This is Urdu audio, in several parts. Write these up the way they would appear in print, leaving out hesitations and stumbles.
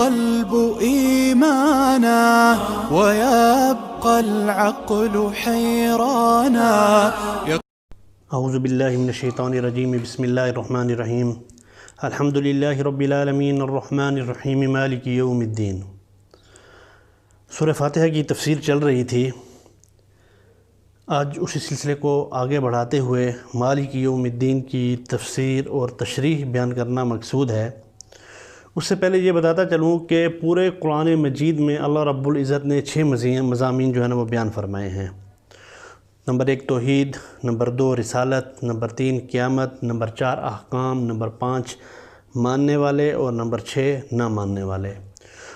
القلب إيمانا ويبقى العقل حيرانا. اعوذ باللہ من الشیطان الرجیم. بسم اللہ الرحمن الرحیم. الحمد للہ رب العالمین الرحمن الرحیم مالک یوم الدین. سورہ فاتحہ کی تفسیر چل رہی تھی. آج اسی سلسلے کو آگے بڑھاتے ہوئے مالک یوم الدین کی تفسیر اور تشریح بیان کرنا مقصود ہے. اس سے پہلے یہ بتاتا چلوں کہ پورے قرآن مجید میں اللہ رب العزت نے 6 مضامین جو ہے نا وہ بیان فرمائے ہیں. نمبر 1 توحید، نمبر 2 رسالت، نمبر 3 قیامت، نمبر 4 احکام، نمبر 5 ماننے والے اور نمبر 6 نہ ماننے والے.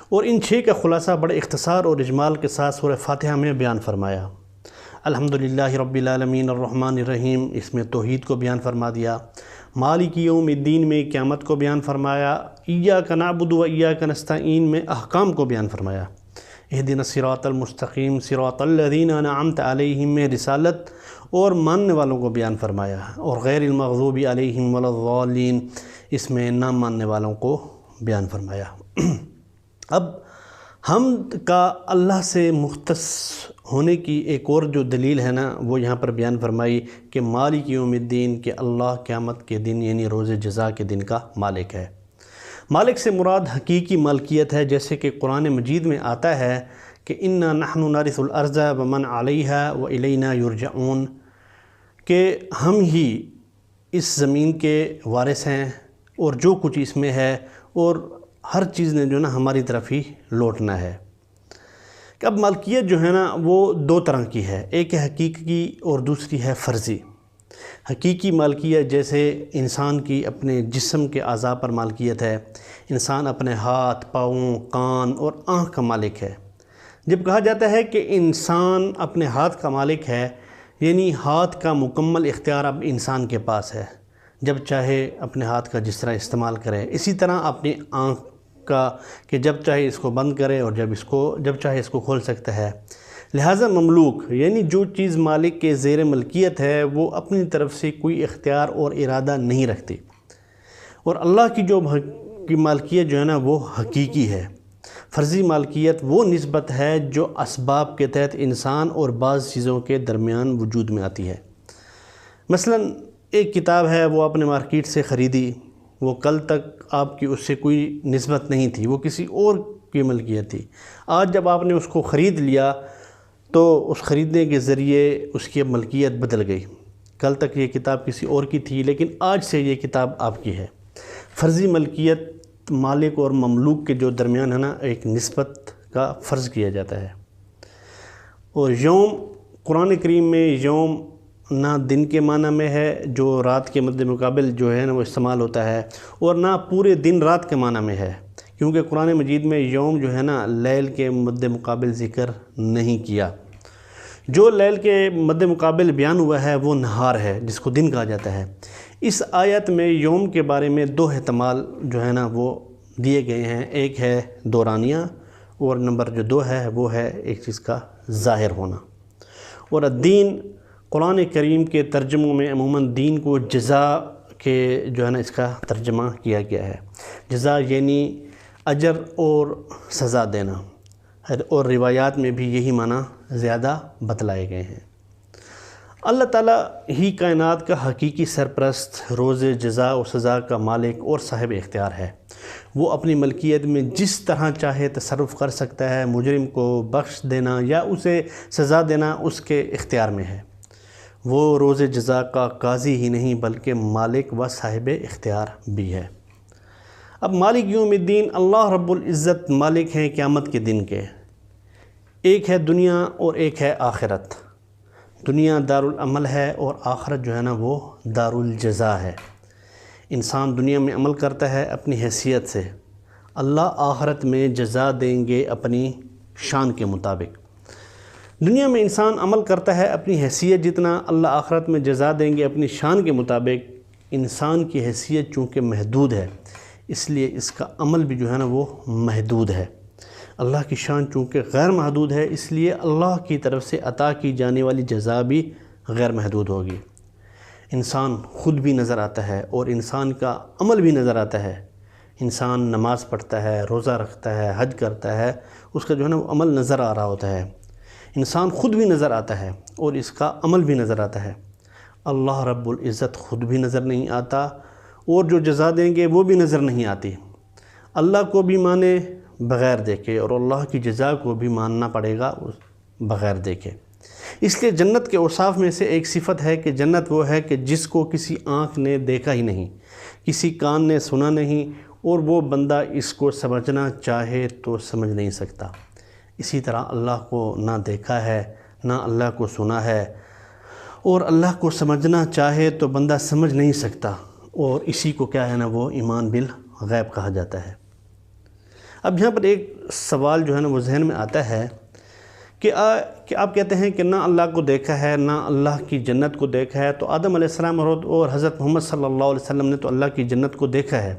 اور ان 6 کا خلاصہ بڑے اختصار اور اجمال کے ساتھ سورہ فاتحہ میں بیان فرمایا. الحمدللہ رب العالمین الرحمن الرحیم، اس میں توحید کو بیان فرما دیا. مالک یوم الدین میں قیامت کو بیان فرمایا. ایاک نعبد و ایاک نستعین میں احکام کو بیان فرمایا. اہدنا الصراط المستقیم صراط الذین انعمت علیہم میں رسالت اور ماننے والوں کو بیان فرمایا. اور غیر المغضوب علیہم ولا الضالین اس میں نہ ماننے والوں کو بیان فرمایا. اب حمد کا اللہ سے مختص ہونے کی ایک اور جو دلیل ہے نا وہ یہاں پر بیان فرمائی کہ مالک یوم الدین کہ اللہ قیامت کے دن یعنی روز جزا کے دن کا مالک ہے. مالک سے مراد حقیقی مالکیت ہے، جیسے کہ قرآن مجید میں آتا ہے کہ انا نحن نرث الارض ومن علیہا والینا یرجعون، کہ ہم ہی اس زمین کے وارث ہیں اور جو کچھ اس میں ہے اور ہر چیز نے جو نا ہماری طرف ہی لوٹنا ہے. کہ اب مالکیت جو ہے نا وہ 2 طرح کی ہے، ایک ہے حقیقی اور دوسری ہے فرضی. حقیقی مالکیت جیسے انسان کی اپنے جسم کے اعضاء پر مالکیت ہے. انسان اپنے ہاتھ، پاؤں، کان اور آنکھ کا مالک ہے. جب کہا جاتا ہے کہ انسان اپنے ہاتھ کا مالک ہے یعنی ہاتھ کا مکمل اختیار اب انسان کے پاس ہے، جب چاہے اپنے ہاتھ کا جس طرح استعمال کرے. اسی طرح اپنی آنکھ کا کہ جب چاہے اس کو بند کرے اور جب چاہے اس کو کھول سکتا ہے. لہٰذا مملوک یعنی جو چیز مالک کے زیر ملکیت ہے وہ اپنی طرف سے کوئی اختیار اور ارادہ نہیں رکھتی. اور اللہ کی جو مالکیت جو ہے نا وہ حقیقی ہے. فرضی مالکیت وہ نسبت ہے جو اسباب کے تحت انسان اور بعض چیزوں کے درمیان وجود میں آتی ہے. مثلا ایک کتاب ہے، وہ آپ نے مارکیٹ سے خریدی، وہ کل تک آپ کی اس سے کوئی نسبت نہیں تھی، وہ کسی اور کی ملکیت تھی. آج جب آپ نے اس کو خرید لیا تو اس خریدنے کے ذریعے اس کی ملکیت بدل گئی. کل تک یہ کتاب کسی اور کی تھی لیکن آج سے یہ کتاب آپ کی ہے. فرضی ملکیت مالک اور مملوک کے جو درمیان ہے نا ایک نسبت کا فرض کیا جاتا ہے. اور یوم قرآن کریم میں یوم نہ دن کے معنی میں ہے جو رات کے مد مقابل جو ہے نا وہ استعمال ہوتا ہے، اور نہ پورے دن رات کے معنی میں ہے، کیونکہ قرآن مجید میں یوم جو ہے نا لیل کے مد مقابل ذکر نہیں کیا. جو لیل کے مد مقابل بیان ہوا ہے وہ نہار ہے جس کو دن کہا جاتا ہے. اس آیت میں یوم کے بارے میں 2 احتمال جو ہے نا وہ دیے گئے ہیں. ایک ہے دورانیہ اور نمبر جو 2 ہے وہ ہے ایک چیز کا ظاہر ہونا. اور الدین قرآن کریم کے ترجموں میں عموماً دین کو جزا کے جو ہے نا اس کا ترجمہ کیا گیا ہے. جزا یعنی اجر اور سزا دینا، اور روایات میں بھی یہی معنی زیادہ بتلائے گئے ہیں. اللہ تعالیٰ ہی کائنات کا حقیقی سرپرست، روز جزا و سزا کا مالک اور صاحب اختیار ہے. وہ اپنی ملکیت میں جس طرح چاہے تصرف کر سکتا ہے. مجرم کو بخش دینا یا اسے سزا دینا اس کے اختیار میں ہے. وہ روز جزا کا قاضی ہی نہیں بلکہ مالک و صاحب اختیار بھی ہے. اب مالک یوم الدین اللہ رب العزت مالک ہیں قیامت کے دن کے. ایک ہے دنیا اور ایک ہے آخرت. دنیا دارالعمل ہے اور آخرت جو ہے نا وہ دارالجزا ہے. انسان دنیا میں عمل کرتا ہے اپنی حیثیت سے، اللہ آخرت میں جزا دیں گے اپنی شان کے مطابق. دنیا میں انسان عمل کرتا ہے اپنی حیثیت جتنا، اللہ آخرت میں جزا دیں گے اپنی شان کے مطابق. انسان کی حیثیت چونکہ محدود ہے اس لیے اس کا عمل بھی جو ہے نا وہ محدود ہے. اللہ کی شان چونکہ غیر محدود ہے اس لیے اللہ کی طرف سے عطا کی جانے والی جزا بھی غیر محدود ہوگی. انسان خود بھی نظر آتا ہے اور انسان کا عمل بھی نظر آتا ہے انسان نماز پڑھتا ہے، روزہ رکھتا ہے، حج کرتا ہے، اس کا جو ہے نا وہ عمل نظر آ رہا ہوتا ہے، انسان خود بھی نظر آتا ہے اور اس کا عمل بھی نظر آتا ہے۔ اللہ رب العزت خود بھی نظر نہیں آتا اور جو جزا دیں گے وہ بھی نظر نہیں آتی۔ اللہ کو بھی مانے بغیر دیکھے اور اللہ کی جزا کو بھی ماننا پڑے گا بغیر دیکھے۔ اس لیے جنت کے اوصاف میں سے ایک صفت ہے کہ جنت وہ ہے کہ جس کو کسی آنکھ نے دیکھا ہی نہیں، کسی کان نے سنا نہیں، اور وہ بندہ اس کو سمجھنا چاہے تو سمجھ نہیں سکتا۔ اسی طرح اللہ کو نہ دیکھا ہے، نہ اللہ کو سنا ہے، اور اللہ کو سمجھنا چاہے تو بندہ سمجھ نہیں سکتا، اور اسی کو کیا ہے نا وہ ایمان بالغیب کہا جاتا ہے۔ اب یہاں پر ایک سوال جو ہے نا وہ ذہن میں آتا ہے کہ آپ کہتے ہیں کہ نہ اللہ کو دیکھا ہے، نہ اللہ کی جنت کو دیکھا ہے، تو آدم علیہ السلام اور حضرت محمد صلی اللہ علیہ وسلم نے تو اللہ کی جنت کو دیکھا ہے،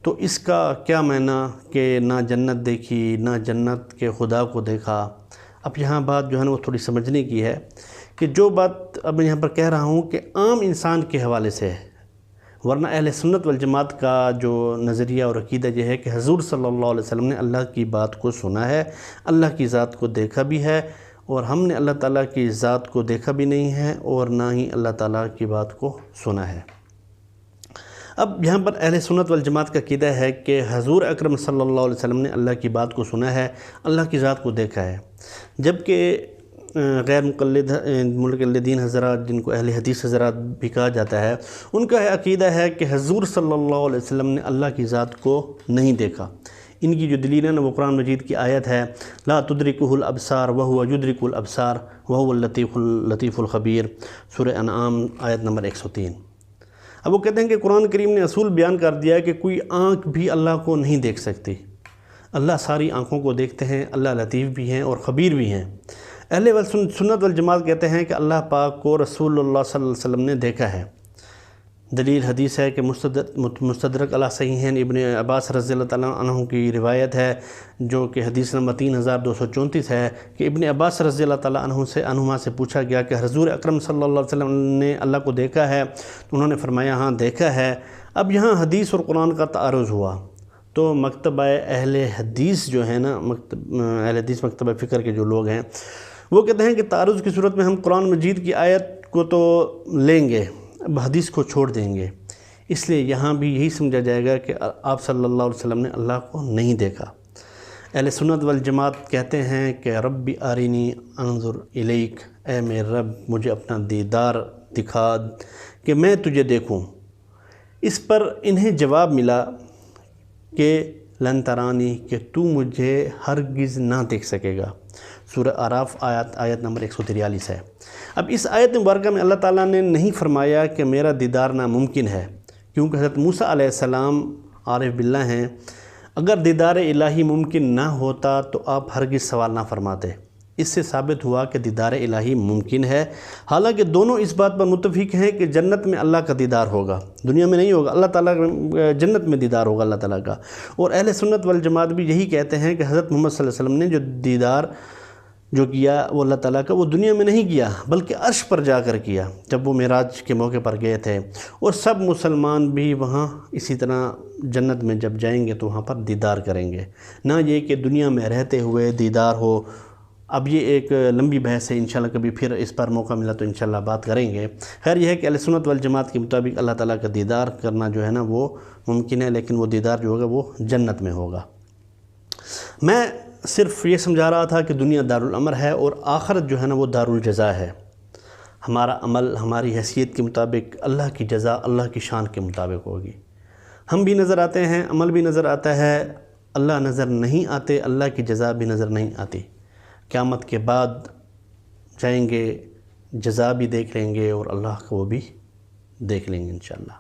تو اس کا کیا معنی کہ نہ جنت دیکھی، نہ جنت کے خدا کو دیکھا؟ اب یہاں بات جو ہے نا وہ تھوڑی سمجھنے کی ہے کہ جو بات اب میں یہاں پر کہہ رہا ہوں کہ عام انسان کے حوالے سے ہے، ورنہ اہل سنت والجماعت کا جو نظریہ اور عقیدہ یہ ہے کہ حضور صلی اللہ علیہ وسلم نے اللہ کی بات کو سنا ہے، اللہ کی ذات کو دیکھا بھی ہے، اور ہم نے اللہ تعالیٰ کی ذات کو دیکھا بھی نہیں ہے اور نہ ہی اللہ تعالیٰ کی بات کو سنا ہے۔ اب یہاں پر اہل سنت والجماعت کا عقیدہ ہے کہ حضور اکرم صلی اللہ علیہ وسلم نے اللہ کی بات کو سنا ہے، اللہ کی ذات کو دیکھا ہے، جبکہ غیر مقلدین حضرات، جن کو اہل حدیث حضرات بھی کہا جاتا ہے، ان کا عقیدہ ہے کہ حضور صلی اللہ علیہ وسلم نے اللہ کی ذات کو نہیں دیکھا۔ ان کی جو دلیل ہے نا وہ قرآن مجید کی آیت ہے لا تدرکہ الابصار وہو یدرک الابصار وہو اللطیف الخبیر، سورہ انعام آیت نمبر 103۔ اب وہ کہتے ہیں کہ قرآن کریم نے اصول بیان کر دیا کہ کوئی آنکھ بھی اللہ کو نہیں دیکھ سکتی، اللہ ساری آنکھوں کو دیکھتے ہیں، اللہ لطیف بھی ہیں اور خبیر بھی ہیں۔ اہل سنت والجماعت کہتے ہیں کہ اللہ پاک کو رسول اللہ صلی اللہ علیہ وسلم نے دیکھا ہے۔ دلیل حدیث ہے کہ مستدرک علی صحیحین ابن عباس رضی اللہ تعالیٰ عنہ کی روایت ہے، جو کہ حدیث نمبر 3234 ہے، کہ ابن عباس رضی اللہ تعالیٰ عنہما سے پوچھا گیا کہ حضور اکرم صلی اللہ علیہ وسلم نے اللہ کو دیکھا ہے؟ تو انہوں نے فرمایا ہاں دیکھا ہے۔ اب یہاں حدیث اور قرآن کا تعارض ہوا، تو مکتبہ اہل حدیث جو ہے نا، اہل حدیث مکتبہ فکر کے جو لوگ ہیں وہ کہتے ہیں کہ تعارض کی صورت میں ہم قرآن مجید کی آیت کو تو لیں گے، اب حدیث کو چھوڑ دیں گے، اس لیے یہاں بھی یہی سمجھا جائے گا کہ آپ صلی اللہ علیہ وسلم نے اللہ کو نہیں دیکھا۔ اہل سنت والجماعت کہتے ہیں کہ رب ارینی انظر الیک، اے میرے رب مجھے اپنا دیدار دکھا کہ میں تجھے دیکھوں۔ اس پر انہیں جواب ملا کہ لن ترانی، کہ تو مجھے ہرگز نہ دیکھ سکے گا، سورہ اعراف آیت نمبر 143 ہے۔ اب اس آیت مبارکہ میں اللہ تعالیٰ نے نہیں فرمایا کہ میرا دیدار ناممکن ہے، کیونکہ حضرت موسیٰ علیہ السلام عارف باللہ ہیں، اگر دیدار الہی ممکن نہ ہوتا تو آپ ہرگز سوال نہ فرماتے۔ اس سے ثابت ہوا کہ دیدار الہی ممکن ہے، حالانکہ دونوں اس بات پر متفق ہیں کہ جنت میں اللہ کا دیدار ہوگا، دنیا میں نہیں ہوگا، اللہ تعالیٰ جنت میں دیدار ہوگا اللہ تعالیٰ کا۔ اور اہل سنت والجماعت بھی یہی کہتے ہیں کہ حضرت محمد صلی اللہ علیہ وسلم نے جو دیدار جو کیا وہ اللہ تعالیٰ کا، وہ دنیا میں نہیں کیا بلکہ عرش پر جا کر کیا، جب وہ معراج کے موقع پر گئے تھے۔ اور سب مسلمان بھی وہاں اسی طرح جنت میں جب جائیں گے تو وہاں پر دیدار کریں گے، نہ یہ کہ دنیا میں رہتے ہوئے دیدار ہو۔ اب یہ ایک لمبی بحث ہے، انشاءاللہ کبھی پھر اس پر موقع ملا تو انشاءاللہ بات کریں گے۔ خیر یہ ہے کہ اہل سنت والجماعت کے مطابق اللہ تعالیٰ کا دیدار کرنا جو ہے نا وہ ممکن ہے، لیکن وہ دیدار جو ہوگا وہ جنت میں ہوگا۔ میں صرف یہ سمجھا رہا تھا کہ دنیا دارالامر ہے اور آخرت جو ہے نا وہ دارالجزا ہے۔ ہمارا عمل ہماری حیثیت کے مطابق اللہ کی جزا اللہ کی شان کے مطابق ہوگی۔ ہم بھی نظر آتے ہیں، عمل بھی نظر آتا ہے، اللہ نظر نہیں آتے، اللہ کی جزا بھی نظر نہیں آتی۔ قیامت کے بعد جائیں گے، جزا بھی دیکھ لیں گے اور اللہ کو بھی دیکھ لیں گے انشاءاللہ۔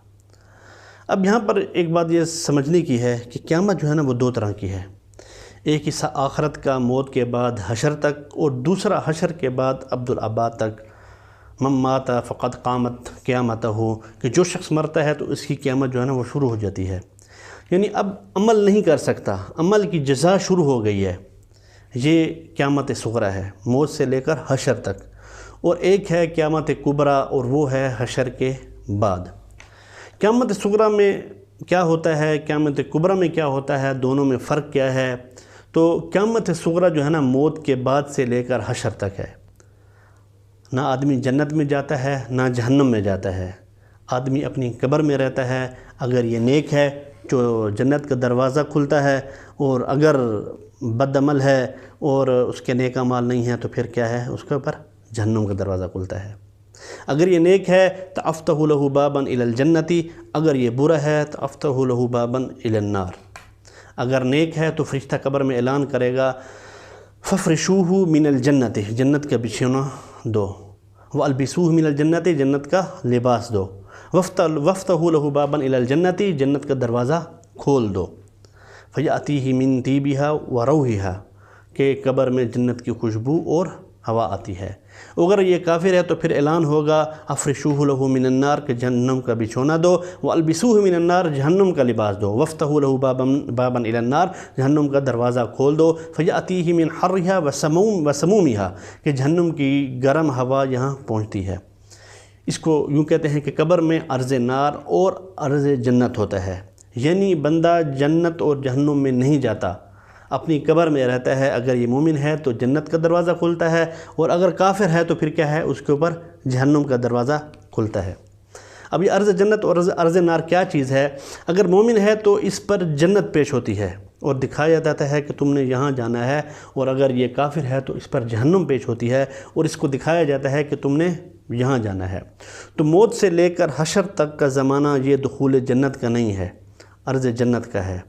اب یہاں پر ایک بات یہ سمجھنے کی ہے کہ قیامت جو ہے نا وہ دو طرح کی ہے، ایک حصہ آخرت کا موت کے بعد حشر تک، اور دوسرا حشر کے بعد عبدالآباد تک۔ من مات فقد قامت قیامتہ، کہ جو شخص مرتا ہے تو اس کی قیامت جو ہے نا وہ شروع ہو جاتی ہے، یعنی اب عمل نہیں کر سکتا، عمل کی جزا شروع ہو گئی ہے۔ یہ قیامت صغری ہے، موت سے لے کر حشر تک، اور ایک ہے قیامت کبریٰ اور وہ ہے حشر کے بعد۔ قیامت صغری میں کیا ہوتا ہے، قیامت کبریٰ میں کیا ہوتا ہے، دونوں میں فرق کیا ہے؟ تو قیامت صغریٰ جو ہے نا موت کے بعد سے لے کر حشر تک ہے۔ نہ آدمی جنت میں جاتا ہے نہ جہنم میں جاتا ہے، آدمی اپنی قبر میں رہتا ہے۔ اگر یہ نیک ہے تو جنت کا دروازہ کھلتا ہے، اور اگر بد عمل ہے اور اس کے نیک اعمال نہیں ہیں تو پھر کیا ہے، اس کے اوپر جہنم کا دروازہ کھلتا ہے۔ اگر یہ نیک ہے تو افتح لہ بابا الی الجنتی، اگر یہ برا ہے تو افتح لہ بابا الی النار۔ اگر نیک ہے تو فرشتہ قبر میں اعلان کرے گا ففرشوہ من الجنت، جنت کا بچھونا دو، والبسوہ من الجنت، جنت کا لباس دو، وفتحوا لہ بابا الی الجنت، جنت کا دروازہ کھول دو، فیاتیہ من طیبہا وروحہا، کہ قبر میں جنت کی خوشبو اور ہوا آتی ہے۔ اگر یہ کافر ہے تو پھر اعلان ہوگا افرشوہ لہ من النار، کہ جہنم کا بچھونا دو، والبسوہ من النار، جہنم کا لباس دو، وفتحوا لہ بابا الی النار، جہنم کا دروازہ کھول دو، فیاتیہ من حرہا وسمومہا، کہ جہنم کی گرم ہوا یہاں پہنچتی ہے۔ اس کو یوں کہتے ہیں کہ قبر میں عرض نار اور عرض جنت ہوتا ہے، یعنی بندہ جنت اور جہنم میں نہیں جاتا، اپنی قبر میں رہتا ہے۔ اگر یہ مومن ہے تو جنت کا دروازہ کھلتا ہے، اور اگر کافر ہے تو پھر کیا ہے، اس کے اوپر جہنم کا دروازہ کھلتا ہے۔ اب یہ عرض جنت اور عرض نار کیا چیز ہے؟ اگر مومن ہے تو اس پر جنت پیش ہوتی ہے اور دکھایا جاتا ہے کہ تم نے یہاں جانا ہے، اور اگر یہ کافر ہے تو اس پر جہنم پیش ہوتی ہے اور اس کو دکھایا جاتا ہے کہ تم نے یہاں جانا ہے۔ تو موت سے لے کر حشر تک کا زمانہ یہ دخول جنت کا نہیں ہے، عرض جنت کا ہے۔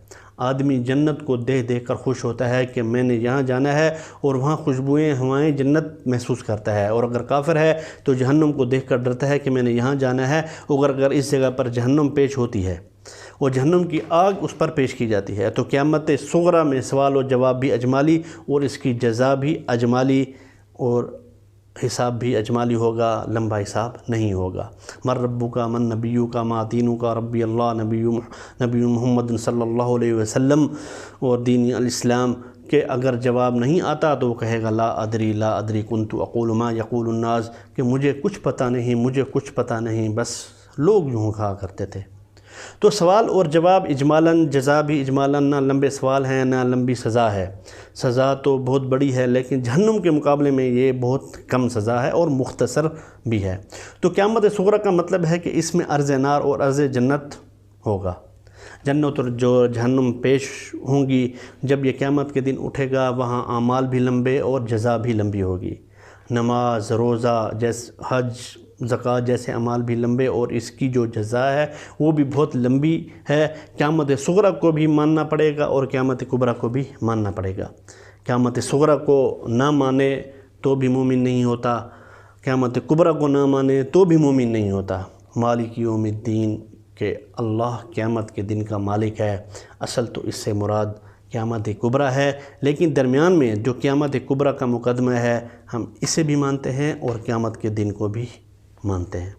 آدمی جنت کو دیکھ دیکھ کر خوش ہوتا ہے کہ میں نے یہاں جانا ہے، اور وہاں خوشبوئیں ہوائیں جنت محسوس کرتا ہے۔ اور اگر کافر ہے تو جہنم کو دیکھ کر ڈرتا ہے کہ میں نے یہاں جانا ہے، اگر اس جگہ پر جہنم پیش ہوتی ہے اور جہنم کی آگ اس پر پیش کی جاتی ہے، تو قیامت صغریٰ میں سوال و جواب بھی اجمالی، اور اس کی جزا بھی اجمالی، اور حساب بھی اجمالی ہوگا، لمبا حساب نہیں ہوگا۔ من ربک من نبیک ما دینک، ربی اللہ نبی محمد صلی اللہ علیہ وسلم، اور دین الاسلام، کہ اگر جواب نہیں آتا تو وہ کہے گا لا ادری کنت اقول ما یقول الناس، کہ مجھے کچھ پتہ نہیں، بس لوگ یوں کہا کرتے تھے۔ تو سوال اور جواب اجمالاً، جزا بھی اجمالاً، نہ لمبے سوال ہیں نہ لمبی سزا ہے۔ سزا تو بہت بڑی ہے، لیکن جہنم کے مقابلے میں یہ بہت کم سزا ہے اور مختصر بھی ہے۔ تو قیامت صغریٰ کا مطلب ہے کہ اس میں عرض نار اور عرض جنت ہوگا۔ جنت اور جو جہنم پیش ہوں گی، جب یہ قیامت کے دن اٹھے گا، وہاں اعمال بھی لمبے اور جزا بھی لمبی ہوگی۔ نماز، روزہ، حج، زکوٰۃ جیسے اعمال بھی لمبے، اور اس کی جو جزا ہے وہ بھی بہت لمبی ہے۔ قیامت صغریٰ کو بھی ماننا پڑے گا اور قیامت کبریٰ کو بھی ماننا پڑے گا۔ قیامت صغریٰ کو نہ مانے تو بھی مومن نہیں ہوتا، قیامت کبریٰ کو نہ مانے تو بھی مومن نہیں ہوتا۔ مالک یوم الدین، کہ اللہ قیامت کے دن کا مالک ہے، اصل تو اس سے مراد قیامت کبریٰ ہے، لیکن درمیان میں جو قیامت کبریٰ کا مقدمہ ہے ہم اسے بھی مانتے ہیں اور قیامت کے دن کو بھی مانتے ہیں۔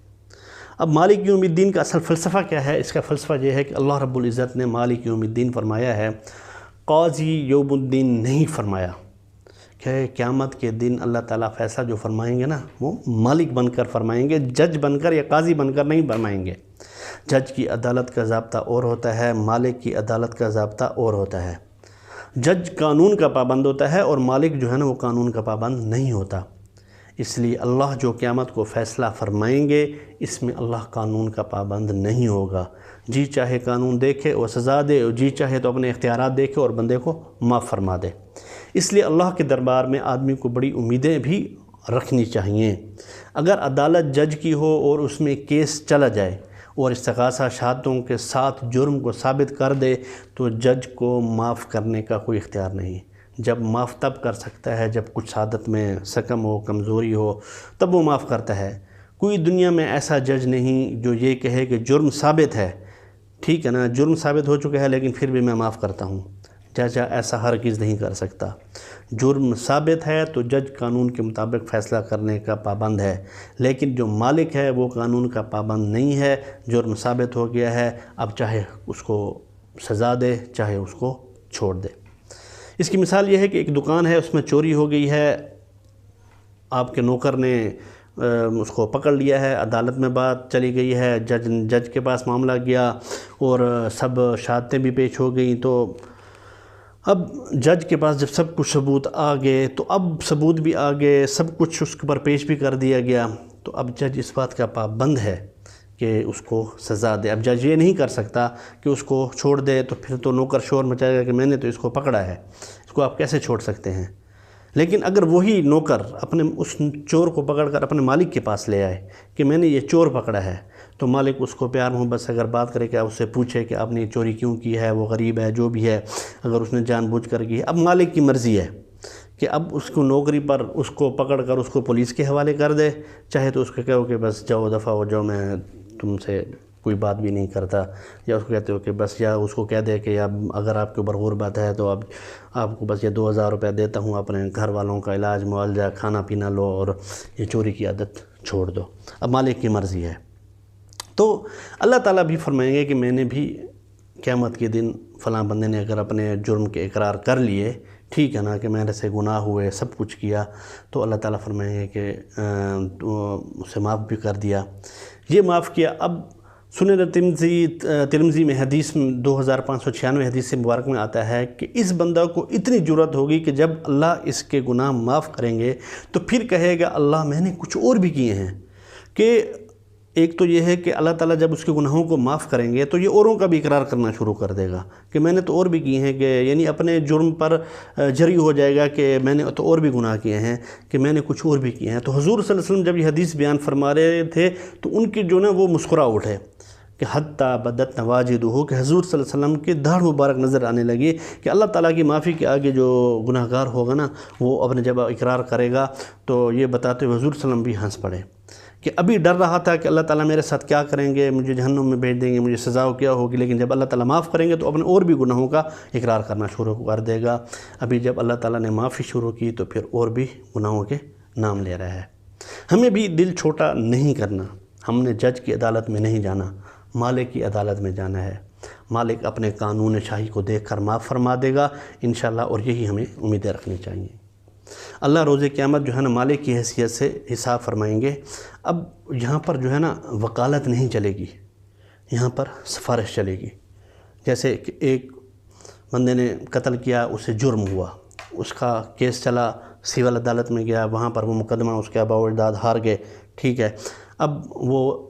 اب مالک یوم الدین کا اصل فلسفہ کیا ہے؟ اس کا فلسفہ یہ ہے کہ اللہ رب العزت نے مالک یوم الدین فرمایا ہے، قاضی یوم الدین نہیں فرمایا، کہ قیامت کے دن اللہ تعالیٰ فیصلہ جو فرمائیں گے نا، وہ مالک بن کر فرمائیں گے، جج بن کر یا قاضی بن کر نہیں فرمائیں گے۔ جج کی عدالت کا ضابطہ اور ہوتا ہے، مالک کی عدالت کا ضابطہ اور ہوتا ہے۔ جج قانون کا پابند ہوتا ہے اور مالک جو ہے نا وہ قانون کا پابند نہیں ہوتا۔ اس لیے اللہ جو قیامت کو فیصلہ فرمائیں گے، اس میں اللہ قانون کا پابند نہیں ہوگا۔ جی چاہے قانون دیکھے اور سزا دے، اور جی چاہے تو اپنے اختیارات دیکھے اور بندے کو معاف فرما دے۔ اس لیے اللہ کے دربار میں آدمی کو بڑی امیدیں بھی رکھنی چاہیے۔ اگر عدالت جج کی ہو اور اس میں کیس چلا جائے اور استغاثہ شہادتوں کے ساتھ جرم کو ثابت کر دے، تو جج کو معاف کرنے کا کوئی اختیار نہیں۔ جب معاف تب کر سکتا ہے جب کچھ شہادت میں سقم ہو، کمزوری ہو، تب وہ معاف کرتا ہے۔ کوئی دنیا میں ایسا جج نہیں جو یہ کہے کہ جرم ثابت ہے، ٹھیک ہے نا، جرم ثابت ہو چکا ہے لیکن پھر بھی میں معاف کرتا ہوں۔ جج ایسا ہرگز نہیں کر سکتا۔ جرم ثابت ہے تو جج قانون کے مطابق فیصلہ کرنے کا پابند ہے، لیکن جو مالک ہے وہ قانون کا پابند نہیں ہے۔ جرم ثابت ہو گیا ہے، اب چاہے اس کو سزا دے چاہے اس کو چھوڑ دے۔ اس کی مثال یہ ہے کہ ایک دکان ہے، اس میں چوری ہو گئی ہے، آپ کے نوکر نے اس کو پکڑ لیا ہے، عدالت میں بات چلی گئی ہے، جج کے پاس معاملہ گیا اور سب شہادتیں بھی پیش ہو گئیں. تو اب جج کے پاس جب سب کچھ ثبوت آ گئے تو اب ثبوت بھی آ گئے، سب کچھ اس کے اوپر پیش بھی کر دیا گیا، تو اب جج اس بات کا پابند ہے کہ اس کو سزا دے. اب جج یہ نہیں کر سکتا کہ اس کو چھوڑ دے، تو پھر تو نوکر شور مچائے گا کہ میں نے تو اس کو پکڑا ہے، اس کو آپ کیسے چھوڑ سکتے ہیں. لیکن اگر وہی نوکر اپنے اس چور کو پکڑ کر اپنے مالک کے پاس لے آئے کہ میں نے یہ چور پکڑا ہے، تو مالک اس کو پیار محبت سے اگر بات کرے کہ اس سے پوچھے کہ آپ نے یہ چوری کیوں کی ہے، وہ غریب ہے جو بھی ہے، اگر اس نے جان بوجھ کر کی، اب مالک کی مرضی ہے کہ اب اس کو نوکری پر اس کو پکڑ کر اس کو پولیس کے حوالے کر دے، چاہے تو اس کو کہو کہ بس جاؤ دفعہ ہو جاؤ، میں تم سے کوئی بات بھی نہیں کرتا، یا اس کو کہتے ہو کہ بس، یا اس کو کہہ دے کہ اب اگر آپ کے اوپر غربت ہے تو اب آپ کو بس یہ 2000 روپے دیتا ہوں، اپنے گھر والوں کا علاج معالجہ کھانا پینا لو اور یہ چوری کی عادت چھوڑ دو. اب مالک کی مرضی ہے. تو اللہ تعالیٰ بھی فرمائیں گے کہ میں نے بھی قیامت کے دن فلاں بندے نے اگر اپنے جرم کے اقرار کر لیے، ٹھیک ہے نا، کہ میرے سے گناہ ہوئے، سب کچھ کیا، تو اللہ تعالیٰ فرمائیں گے کہ اسے معاف بھی کر دیا، یہ معاف کیا. اب سنن ترمذی میں حدیث 2596 حدیث سے مبارک میں آتا ہے کہ اس بندہ کو اتنی جرأت ہوگی کہ جب اللہ اس کے گناہ معاف کریں گے تو پھر کہے گا اللہ میں نے کچھ اور بھی کیے ہیں. کہ ایک تو یہ ہے کہ اللہ تعالیٰ جب اس کے گناہوں کو معاف کریں گے تو یہ اوروں کا بھی اقرار کرنا شروع کر دے گا کہ میں نے تو اور بھی کیے ہیں، کہ یعنی اپنے جرم پر جری ہو جائے گا کہ میں نے تو اور بھی گناہ کیے ہیں، کہ میں نے کچھ اور بھی کیے ہیں. تو حضور صلی اللہ علیہ وسلم جب یہ حدیث بیان فرما رہے تھے تو ان کی جو نا وہ مسکرا اٹھے کہ حتیٰ بدت نواجدہ، کہ حضور صلی اللہ علیہ وسلم کے داڑھ مبارک نظر آنے لگی کہ اللہ تعالیٰ کی معافی کے آگے جو گناہ گار ہوگا نا وہ اپنے جب اقرار کرے گا. تو یہ بتاتے ہوئے حضور صلی اللہ علیہ وسلم بھی ہنس پڑے کہ ابھی ڈر رہا تھا کہ اللہ تعالیٰ میرے ساتھ کیا کریں گے، مجھے جہنم میں بھیج دیں گے، مجھے سزا کیا ہوگی، لیکن جب اللہ تعالیٰ معاف کریں گے تو اپنے اور بھی گناہوں کا اقرار کرنا شروع کر دے گا. ابھی جب اللہ تعالیٰ نے معافی شروع کی تو پھر اور بھی گناہوں کے نام لے رہا ہے. ہمیں بھی دل چھوٹا نہیں کرنا، ہم نے جج کی عدالت میں نہیں جانا، مالک کی عدالت میں جانا ہے. مالک اپنے قانون شاہی کو دیکھ کر معاف فرما دے گا انشاءاللہ، اور یہی ہمیں امیدیں رکھنی چاہیے. اللہ روز قیامت جو ہے نا مالک کی حیثیت سے حساب فرمائیں گے. اب یہاں پر جو ہے نا وکالت نہیں چلے گی، یہاں پر سفارش چلے گی. جیسے کہ ایک بندے نے قتل کیا، اسے جرم ہوا، اس کا کیس چلا، سول عدالت میں گیا، وہاں پر وہ مقدمہ اس کے آباء و اجداد ہار گئے، ٹھیک ہے. اب وہ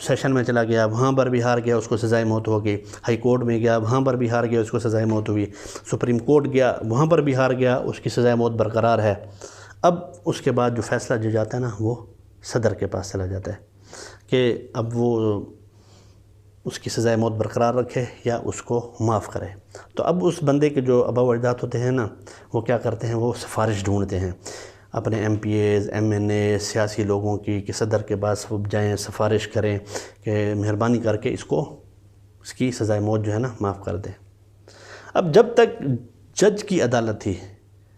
سیشن میں چلا گیا، وہاں پر بھی ہار گیا، اس کو سزائے موت ہو گئی. ہائی کورٹ میں گیا، وہاں پر بھی ہار گیا، اس کو سزائے موت ہوئی. سپریم کورٹ گیا، وہاں پر بھی ہار گیا، اس کی سزائے موت برقرار ہے. اب اس کے بعد جو فیصلہ جو جاتا ہے نا وہ صدر کے پاس چلا جاتا ہے کہ اب وہ اس کی سزائے موت برقرار رکھے یا اس کو معاف کرے. تو اب اس بندے کے جو آباء و اجداد ہوتے ہیں نا وہ کیا کرتے ہیں، وہ سفارش ڈھونڈتے ہیں اپنے M P as, M N A, سیاسی لوگوں کی، کہ صدر کے پاس وہ جائیں، سفارش کریں کہ مہربانی کر کے اس کی سزائے موت جو ہے نا معاف کر دیں. اب جب تک جج کی عدالت تھی،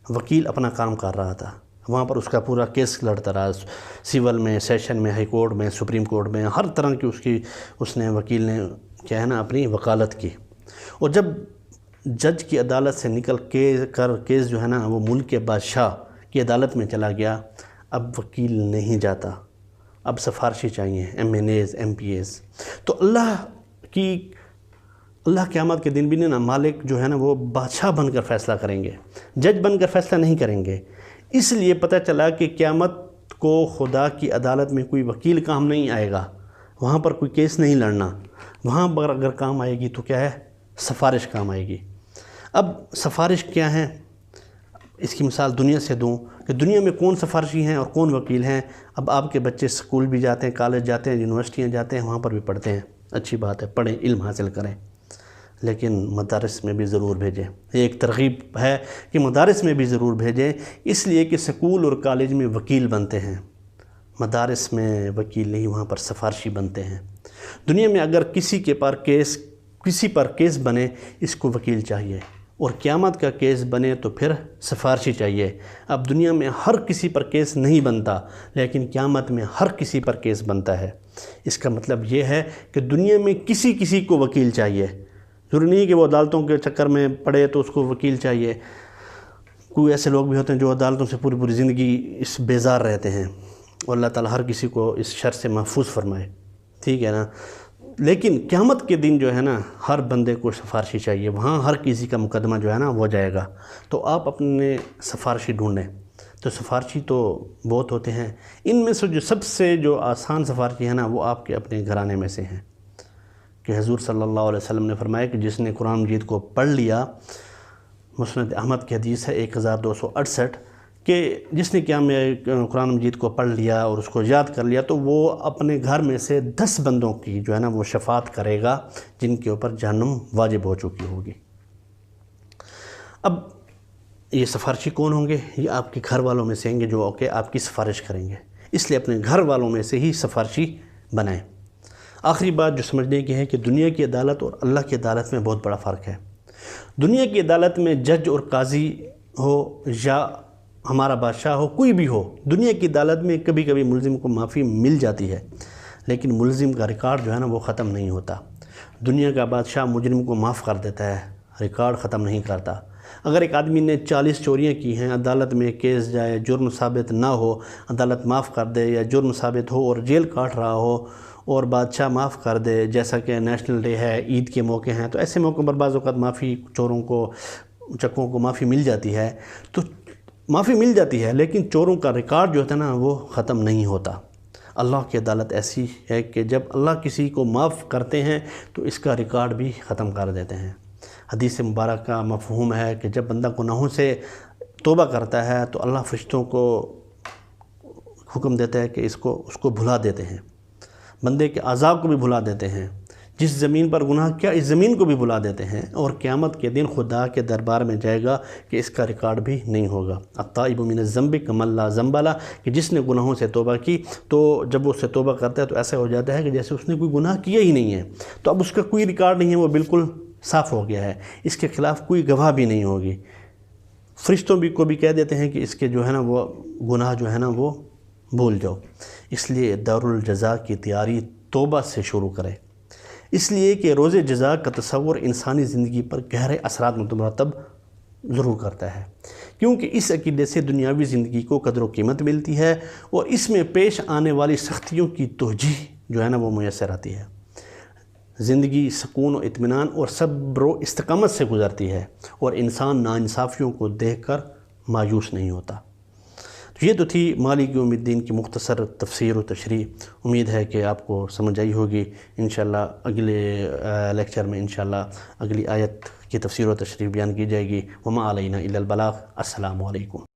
وکیل اپنا کام کر رہا تھا، وہاں پر اس کا پورا کیس لڑتا رہا، سول میں، سیشن میں، ہائی کورٹ میں، سپریم کورٹ میں، ہر طرح کی اس نے وکیل نے کیا ہے نا اپنی وکالت کی. اور جب جج کی عدالت سے نکل کر کیس جو ہے نا وہ ملک کے بادشاہ کی عدالت میں چلا گیا، اب وکیل نہیں جاتا، اب سفارشی چاہیے، ایم این ایز، ایم پی ایز. تو اللہ قیامت کے دن بھی نا مالک جو ہے نا وہ بادشاہ بن کر فیصلہ کریں گے، جج بن کر فیصلہ نہیں کریں گے. اس لیے پتہ چلا کہ قیامت کو خدا کی عدالت میں کوئی وکیل کام نہیں آئے گا، وہاں پر کوئی کیس نہیں لڑنا. وہاں پر اگر کام آئے گی تو کیا ہے، سفارش کام آئے گی. اب سفارش کیا ہے، اس کی مثال دنیا سے دوں کہ دنیا میں کون سفارشی ہیں اور کون وکیل ہیں. اب آپ کے بچے سکول بھی جاتے ہیں، کالج جاتے ہیں، یونیورسٹیاں جاتے ہیں، وہاں پر بھی پڑھتے ہیں، اچھی بات ہے، پڑھیں، علم حاصل کریں، لیکن مدارس میں بھی ضرور بھیجیں. یہ ایک ترغیب ہے کہ مدارس میں بھی ضرور بھیجیں، اس لیے کہ سکول اور کالج میں وکیل بنتے ہیں، مدارس میں وکیل نہیں، وہاں پر سفارشی بنتے ہیں. دنیا میں اگر کسی پر کیس بنے، اس کو وکیل چاہیے، اور قیامت کا کیس بنے تو پھر سفارشی چاہیے. اب دنیا میں ہر کسی پر کیس نہیں بنتا، لیکن قیامت میں ہر کسی پر کیس بنتا ہے. اس کا مطلب یہ ہے کہ دنیا میں کسی کو وکیل چاہیے. ضروری نہیں کہ وہ عدالتوں کے چکر میں پڑے تو اس کو وکیل چاہیے. کوئی ایسے لوگ بھی ہوتے ہیں جو عدالتوں سے پوری زندگی اس بیزار رہتے ہیں، اور اللہ تعالیٰ ہر کسی کو اس شر سے محفوظ فرمائے، ٹھیک ہے نا۔ لیکن قیامت کے دن جو ہے نا ہر بندے کو سفارشی چاہیے، وہاں ہر کسی کا مقدمہ جو ہے نا وہ جائے گا، تو آپ اپنے سفارشی ڈھونڈیں۔ تو سفارشی تو بہت ہوتے ہیں، ان میں سے جو سب سے جو آسان سفارشی ہے نا وہ آپ کے اپنے گھرانے میں سے ہیں، کہ حضور صلی اللہ علیہ وسلم نے فرمایا کہ جس نے قرآن مجید کو پڑھ لیا، مسند احمد کی حدیث ہے 1268، کہ جس نے قرآن مجید کو پڑھ لیا اور اس کو یاد کر لیا تو وہ اپنے گھر میں سے 10 بندوں کی جو ہے نا وہ شفاعت کرے گا جن کے اوپر جہنم واجب ہو چکی ہوگی۔ اب یہ سفارشی کون ہوں گے؟ یہ آپ کے گھر والوں میں سے ہوں گے جو کہ آپ کی سفارش کریں گے، اس لیے اپنے گھر والوں میں سے ہی سفارشی بنائیں۔ آخری بات جو سمجھنے کی ہے کہ دنیا کی عدالت اور اللہ کی عدالت میں بہت بڑا فرق ہے۔ دنیا کی عدالت میں جج اور قاضی ہو یا ہمارا بادشاہ ہو، کوئی بھی ہو، دنیا کی عدالت میں کبھی کبھی ملزم کو معافی مل جاتی ہے، لیکن ملزم کا ریکارڈ جو ہے نا وہ ختم نہیں ہوتا۔ دنیا کا بادشاہ مجرم کو معاف کر دیتا ہے، ریکارڈ ختم نہیں کرتا۔ اگر ایک آدمی نے 40 چوریاں کی ہیں، عدالت میں کیس جائے، جرم ثابت نہ ہو، عدالت معاف کر دے، یا جرم ثابت ہو اور جیل کاٹ رہا ہو اور بادشاہ معاف کر دے، جیسا کہ نیشنل ڈے ہے، عید کے موقع ہیں، تو ایسے موقع پر بعض اوقات معافی، چوروں کو، چکوں کو معافی مل جاتی ہے، تو معافی مل جاتی ہے، لیکن چوروں کا ریکارڈ جو ہوتا ہے نا وہ ختم نہیں ہوتا۔ اللہ کی عدالت ایسی ہے کہ جب اللہ کسی کو معاف کرتے ہیں تو اس کا ریکارڈ بھی ختم کر دیتے ہیں۔ حدیث مبارک کا مفہوم ہے کہ جب بندہ گناہوں سے توبہ کرتا ہے تو اللہ فرشتوں کو حکم دیتا ہے کہ اس کو بھلا دیتے ہیں، بندے کے عذاب کو بھی بھلا دیتے ہیں، جس زمین پر گناہ کیا اس زمین کو بھی بھلا دیتے ہیں، اور قیامت کے دن خدا کے دربار میں جائے گا کہ اس کا ریکارڈ بھی نہیں ہوگا۔ التائب من الذنب کمن لا ذنب لہ، کہ جس نے گناہوں سے توبہ کی تو جب وہ اس سے توبہ کرتا ہے تو ایسا ہو جاتا ہے کہ جیسے اس نے کوئی گناہ کیا ہی نہیں ہے، تو اب اس کا کوئی ریکارڈ نہیں ہے، وہ بالکل صاف ہو گیا ہے، اس کے خلاف کوئی گواہ بھی نہیں ہوگی۔ فرشتوں کو بھی کہہ دیتے ہیں کہ اس کے جو ہے نا وہ گناہ جو ہے نا وہ بھول جاؤ۔ اس لیے دارالجزا کی تیاری توبہ سے شروع کرے، اس لیے کہ روز جزا کا تصور انسانی زندگی پر گہرے اثرات مرتب ضرور کرتا ہے، کیونکہ اس عقیدے سے دنیاوی زندگی کو قدر و قیمت ملتی ہے اور اس میں پیش آنے والی سختیوں کی توجیہ جو ہے نا وہ میسر آتی ہے۔ زندگی سکون و اطمینان اور صبر و استقامت سے گزرتی ہے اور انسان ناانصافیوں کو دیکھ کر مایوس نہیں ہوتا۔ تو یہ تو تھی مالک یوم الدین کی مختصر تفسیر و تشریح، امید ہے کہ آپ کو سمجھ آئی ہوگی۔ انشاءاللہ اگلے لیکچر میں انشاءاللہ اگلی آیت کی تفسیر و تشریح بیان کی جائے گی۔ وما علینا الا البلاغ۔ السلام علیکم۔